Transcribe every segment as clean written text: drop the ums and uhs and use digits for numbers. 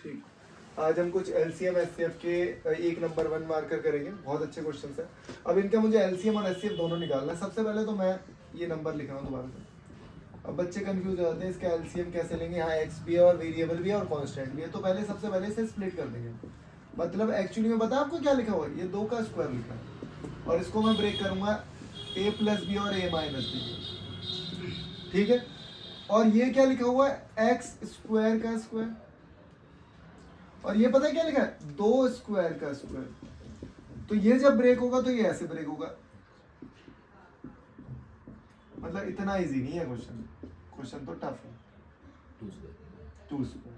ठीक, आज हम कुछ एलसीएम एचसीएफ के 1 नंबर 1 मार्कर करेंगे। बहुत अच्छे क्वेश्चन है। अब इनका मुझे एलसीएम और एचसीएफ दोनों निकालना है। सबसे पहले तो मैं ये नंबर लिख रहा हूँ दोबारा से। अब बच्चे कंफ्यूज हो जाते हैं इसका एलसीएम कैसे लेंगे। यहाँ एक्स भी है और वेरिएबल भी है और कांस्टेंट भी है, तो पहले सबसे पहले इसे स्प्लिट कर देंगे। मतलब एक्चुअली में बता आपको क्या लिखा हुआ है, ये 2 का स्क्वायर लिखा है और इसको मैं ब्रेक करूंगा a प्लस बी और a माइनस बी। ठीक है, और ये क्या लिखा हुआ है, एक्स स्क्वायर का स्क्वायर, और ये पता है क्या लिखा है, 2 स्क्वायर का स्क्वायर। तो ये जब ब्रेक होगा तो ये ऐसे ब्रेक होगा। मतलब इतना इजी नहीं है क्वेश्चन, क्वेश्चन तो टफ है। 2 स्क्वायर।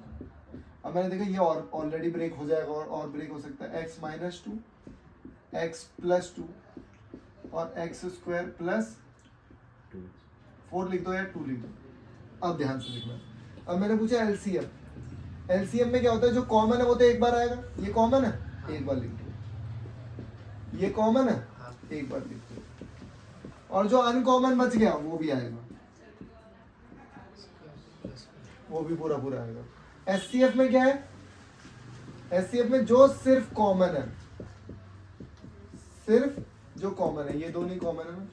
अब मैंने देखा ये और ऑलरेडी ब्रेक हो जाएगा और ब्रेक हो सकता है एक्स माइनस 2, एक्स प्लस 2 और एक्स स्क्वायर प्लस 4 लिख दो या 2 लिख दो। अब ध्यान से लिखना। अब मैंने पूछा एलसीएम, एलसीएम में क्या होता है, जो कॉमन है वो तो एक बार आएगा। ये कॉमन है, एक बार लिख दो। ये कॉमन है, एक बार लिख दो। और जो अनकॉमन बच गया वो भी आएगा, वो भी पूरा पूरा आएगा। एचसीएफ में क्या है, एचसीएफ में जो सिर्फ कॉमन है, सिर्फ जो कॉमन है, ये दोनों ही कॉमन है ना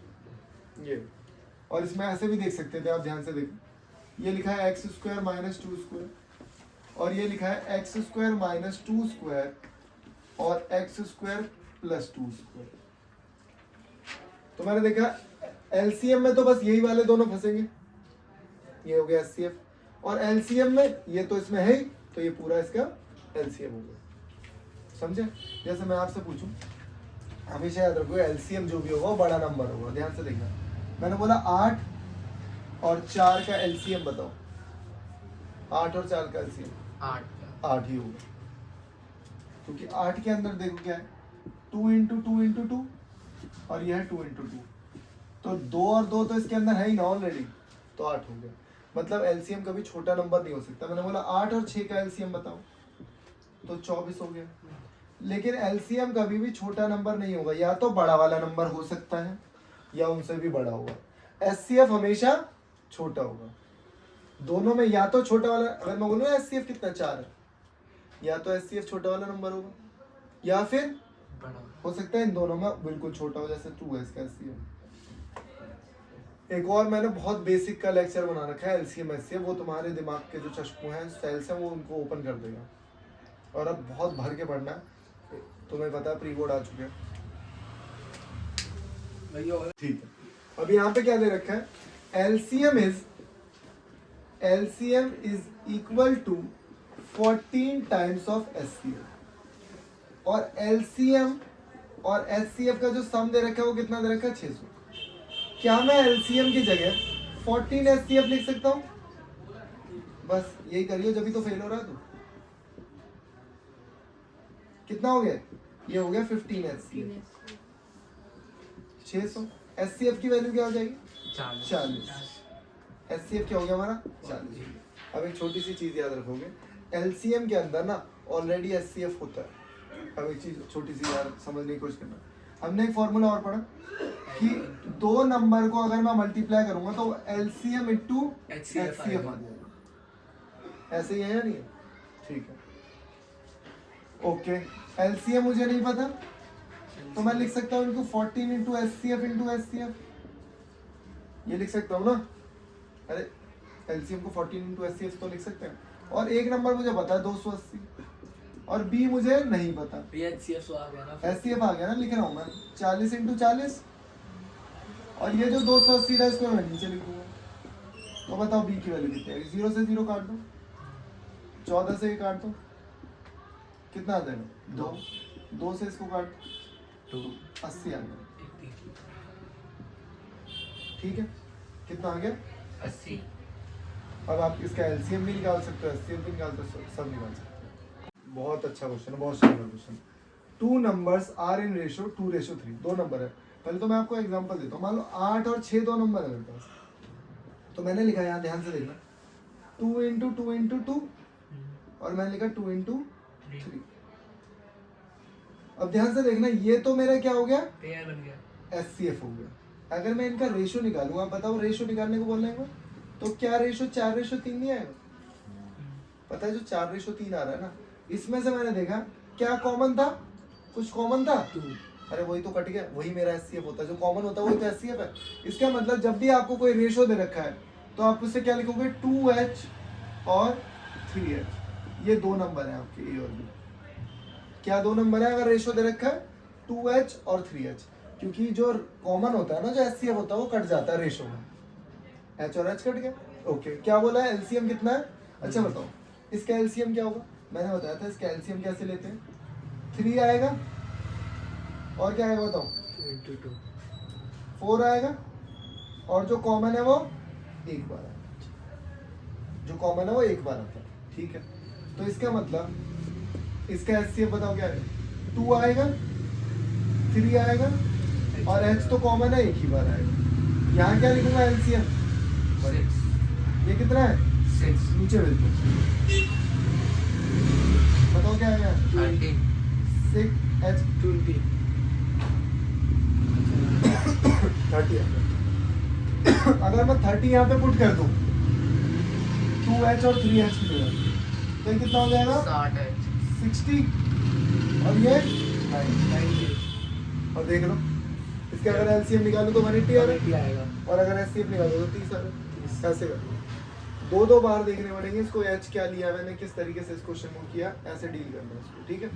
ये। और इसमें ऐसे भी देख सकते थे आप, ध्यान से देखो। ये लिखा है एक्स स्क्वायर माइनस 2 स्क्वायर और ये लिखा है एक्स स्क्वायर माइनस 2 स्क्वायर और एक्स स्क्वायर प्लस 2 स्क्वायर। तो मैंने देखा एलसीएम में तो बस यही वाले दोनों फंसेंगे, ये हो गया एचसीएफ। और एलसीएम में ये तो इसमें है ही, तो ये पूरा इसका एलसीएम हो गया। समझे? जैसे मैं आपसे पूछूं, हमेशा याद रखो एलसीएम जो भी होगा वो बड़ा नंबर होगा। ध्यान से देखना, मैंने बोला 8 और 4 का एलसीएम बताओ। 8 और 4 का एलसीएम 8 ही होगा, क्योंकि 8 के अंदर देखो क्या है, 2 इंटू 2 इंटू 2 और यह है 2 इंटू 2। तो 2 और 2 तो इसके अंदर है ही ना ऑलरेडी, तो 8 हो गया। मतलब एलसीएम कभी छोटा नंबर नहीं हो सकता। मैंने बोला 8 और 6 का एलसीएम बताओ, तो 24 हो गया। लेकिन एलसीएम कभी भी छोटा नंबर नहीं होगा, या तो बड़ा वाला नंबर हो सकता है या उनसे भी बड़ा होगा। एचसीएफ हमेशा छोटा होगा। दोनों में या तो छोटा वाला, अगर मैं बोलूँ एचसीएफ कितना 4 है, या तो एचसीएफ छोटा वाला नंबर होगा या फिर हो सकता है इन दोनों में बिल्कुल छोटा हो, जैसे 2 है इसका एचसीएफ। एक और मैंने बहुत बेसिक का लेक्चर बना रखा है एलसीएम एचसीएफ, वो तुम्हारे दिमाग के जो चश्मू हैं, सेल्स हैं, वो उनको ओपन कर देगा। और अब बहुत भर के पढ़ना, तुम्हें पता है प्री बोर्ड आ चुके हैं। ठीक है, अब यहाँ पे क्या दे रखा है, LCM is equal to 14 times of HCF. और एलसीएम और एचसीएफ का जो सम दे रखा है वो कितना दे रखा है, 600। क्या मैं एलसीएम की जगह 14 एचसीएफ लिख सकता हूँ? बस यही करिए, जब भी तो फेल हो रहा है। तो कितना हो गया, ये हो गया 15 एचसीएफ। 600 एचसीएफ की वैल्यू क्या हो जाएगी, 40। एचसीएफ क्या हो गया हमारा, 40। अब एक छोटी सी चीज याद रखोगे, एलसीएम के अंदर ना ऑलरेडी एचसीएफ होता है। अब एक चीज छोटी सी यार समझने की कोशिश करना, हमने एक फॉर्मूला और पढ़ा कि 2 नंबर को अगर मैं मल्टीप्लाई करूंगा तो एलसीएम इंटू एचसीएफ आ जाएगा। ऐसे ही है या नहीं है? ठीक है, ओके। एलसीएम मुझे नहीं पता, तो मैं लिख सकता हूँ इनको 14 इंटू एचसीएफ। ये लिख सकता हूँ ना, अरे एलसीएम को 14 इंटू एचसीएफ तो लिख सकते हैं। और एक नंबर मुझे पता है 280 और बी मुझे नहीं पता। एचसीएफ आ गया ना, एचसीएफ आ गया ना, लिख रहा हूँ मैं 40 इंटू 40 और ये जो 280 था इसको मैं नीचे लिख दूंगा। तो बताओ बी की वैल्यू कितनी है, 0 से 0 काट दो, 14 से ये काट दो, कितना आ जाएगा, 2 से इसको काट 80 आ गया। ठीक है, कितना आ गया, 80। अब आप इसका एलसीएम भी निकाल सकते हो, एचसीएफ भी निकाल सकते हो, सब निकाल सकते हो। बहुत अच्छा क्वेश्चन है, बहुत शानदार question. 2 numbers are in ratio 2:3। 2 number है। पहले तो मैं आपको एग्जांपल देता हूँ। मान लो 8 और 6 2 नंबर है मेरे पास, तो मैंने लिखा यहाँ ध्यान से देखना 2 इंटू 2 इंटू 2 और मैंने लिखा 2 इंटू 3। अब ध्यान से देखना, ये तो मेरा क्या हो गया, पेयर बन गया, एचसीएफ हो गया। अगर मैं इनका रेशियो निकालूंगा, बताओ रेशियो निकालने को बोलने को, तो क्या रेशियो 4:3 नहीं आएगा? पता है जो 4:3 आ रहा है ना, इसमें से मैंने देखा क्या कॉमन था, कुछ कॉमन था, 2 अरे वही तो कट गया, वही मेरा एचसीएफ होता है, जो कॉमन होता है वही तो एचसीएफ है। इसका मतलब जब भी आपको कोई रेशो दे रखा है तो आप उससे क्या लिखोगे, 2h और 3h। ये 2 नंबर है आपके ए और बी। क्या 2 नंबर है अगर रेशो दे रखा है, 2h और 3h, क्योंकि जो कॉमन होता है ना, जो एचसीएफ होता है वो कट जाता है रेशो में, h और h कट गया। ओके, क्या बोला है एलसीएम कितना है, अच्छा बताओ इसका एलसीएम क्या होगा, मैंने बताया था इसका एलसीएम कैसे लेते हैं, 3 आएगा और क्या आएगा बताओ, 22 4 आएगा और जो कॉमन है वो एक बार आएगा, जो कॉमन है वो एक बार आता है, ठीक है। तो इसका मतलब इसका एचसीएफ बताओ क्या है, 2 आएगा, 3 आएगा और h तो कॉमन है, एक ही बार आएगा। यहाँ क्या लिखूंगा एलसीएम, 6 ये कितना है, 6 नीचे भेज दो, बताओ क्या आएगा, 13 6h 20 30 आएगा। अगर मैं 30 यहाँ पे पुट कर दूं 2h और 3h की जगह, तो ये कितना हो जाएगा, 60 है 60 और ये 9। 90 और देख लो इसके अगर एलसीएम निकालो तो 180 आ रहा है, 180 आएगा और अगर एचसीएफ निकालो तो 30 आ रहा है। ऐसे कर दो बार देखने पड़ेंगे इसको, एच क्या लिया मैंने, किस तरीके से इस क्वेश्चन को किया, ऐसे डील करना है इसको, ठीक है।